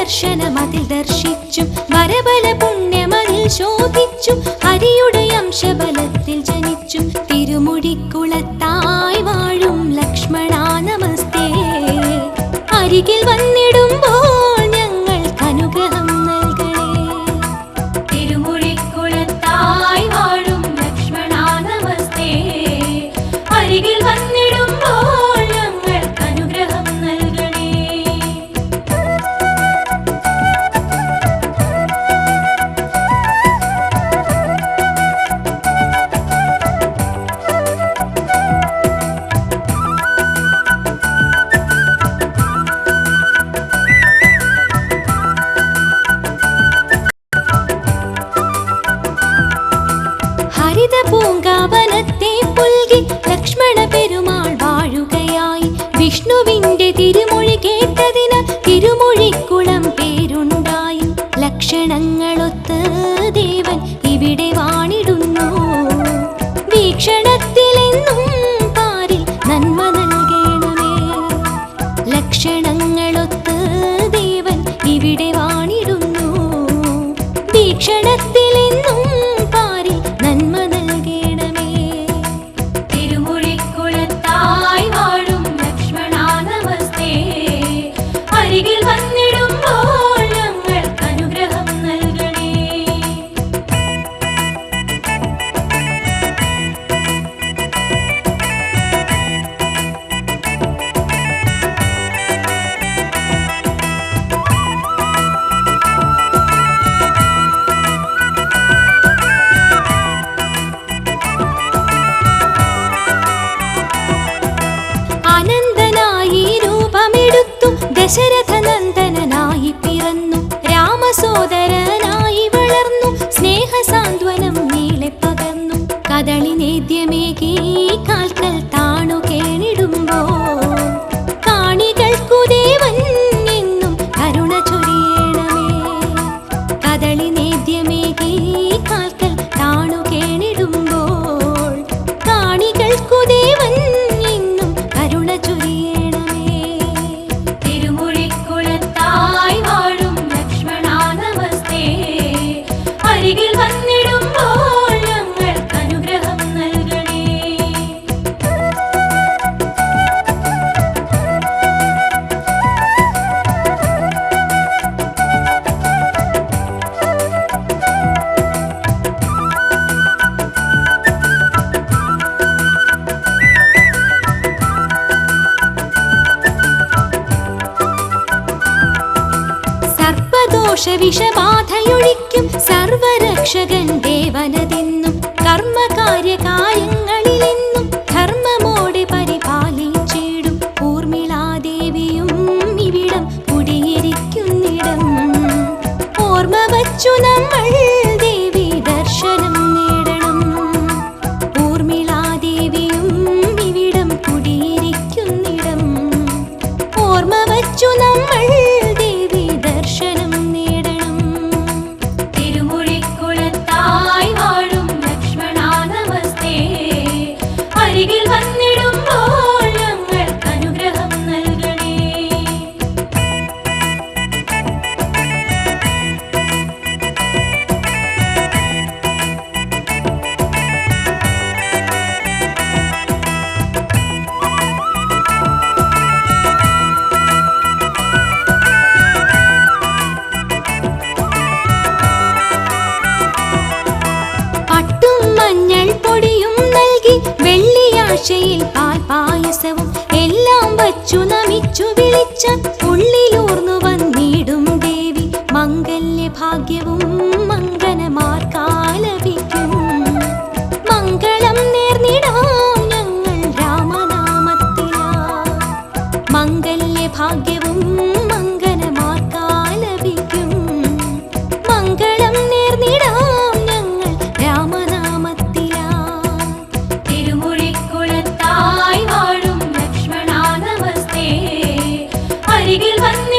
ദർശനമതിൽ ദർശിച്ചും വരബല പുണ്യമതിൽ ശോഭിച്ചും ഹരിയുടെ അംശബലത്തിൽ ജനിച്ചും തിരുമുടിക്കുളത്തായി വാഴും ലക്ഷ്മണ നമസ്തേ. അരികിൽ വന്നിടുമ്പോൾ ഞങ്ങൾക്ക് അനുഗ്രഹം നൽകണേ. തിരുമുടിക്കുളത്തായി വാഴും ലക്ഷ്മണ നമസ്തേ. അരികിൽ വന്നിടുമ്പോൾ ഞങ്ങൾക്ക് അനുഗ്രഹം നൽകണേ. ഹരിത പൂങ്കാവനത്തെ പുൽകി ലക്ഷ്മണ പെരുമാൾ വാഴുകയായി. വിഷ്ണുവിന്റെ തിരുമൊഴി കേട്ടതിന് തിരുമൊഴിക്കുളം പേരുണ്ടായി. ലക്ഷണങ്ങളൊത്ത് ദേവൻ ഇവിടെ വാണിടുന്നു. വീക്ഷണത്തിലെന്നും പാരിൽ നന്മ നൽകണമേ. ലക്ഷണങ്ങളൊത്ത് ദേവൻ ഇവിടെ വാണിടുന്നു. വീക്ഷണത്തിലെന്നും പാരിൽ നന്മ നൽകണമേ. തിരുമുടിക്കുളത്തായി വാഴും ലക്ഷ്മണ നമസ്തേ. അരികിൽ വന്നിടുമ്പോൾ ഞങ്ങൾക്ക് അനുഗ്രഹം നൽകണേ. അനന്തനായി രൂപമെടുത്തു ദശരഥ നന്ദനായി പിറന്നു. രാമസോദരനായി വളർന്നു. സ്നേഹസാന്ത്വനം നീളെ പകർന്നു. കദളി നേദ്യമേകി കാൽക്കൽ താണു കേണിടുമ്പോൾ കാണികൾക്കു ദേവൻ എന്നും കരുണ ചൊരിയണമേ. കദളി നേദ്യമേകി കാൽക്കൽ താണു കേണിടുമ്പോൾ കാണികൾക്കു ദേവൻ എന്നും കരുണ ചൊരിയണമേ. തിരുമുടിക്കുളത്തായി വാഴും ലക്ഷ്മണ നമസ്തേ. അരികിൽ വന്നിടുമ്പോൾ ഞങ്ങൾക്ക് അനുഗ്രഹം നൽകണേ. സർപ്പദോഷ വിഷബാധയൊഴിക്കും സർവരക്ഷകൻ ദേവനതെന്നും കർമ്മകാര്യകാര്യങ്ങളിലെന്നും ധർമ്മമോടെ പരിപാലിച്ചിടും ഊർമിളാദേവിയും ഇവിടം കുടിയിരിക്കുന്നിടം. ഓർമ്മ വച്ചു നമ്മൾ ദേവി ദർശനം നേടണം. ഊർമിളാദേവിയും ഇവിടം കുടിയിരിക്കുന്നിടം. ഓർമ്മ വച്ചു നമ്മൾ ദേവി ദർശനം നേടണം. തിരുമുടിക്കുളത്തായി വാഴും ലക്ഷ്മണ നമസ്തേ. അരികിൽ വന്നിടുമ്പോൾ ഞങ്ങൾക്ക് അനുഗ്രഹം നൽകണേ. പട്ടും മഞ്ഞൾ പൊടിയും നൽകി വെള്ളിയാഴ്ചയിൽ പാൽപായസവും എല്ലാം വച്ചു നമിച്ചു വിളിച്ച ഉള്ളിലൂർന്നു വന്നിടും ദേവി. മംഗല്യഭാഗ്യവും മംഗലമാർക്കാലപിക്കും. മംഗളം നേർന്നിടാം ഞങ്ങൾ രാമനാമത്തിലാ. മംഗല്യഭാഗ്യവും മംഗലമാർക്കാലപിക്കും. മംഗളം നേർന്നിടാം ഞങ്ങൾ രാമനാമത്തിലാ. തിരുമുടിക്കുളത്തായി വാഴും ലക്ഷ്മണ നമസ്തേ. അരികിൽ വന്ന്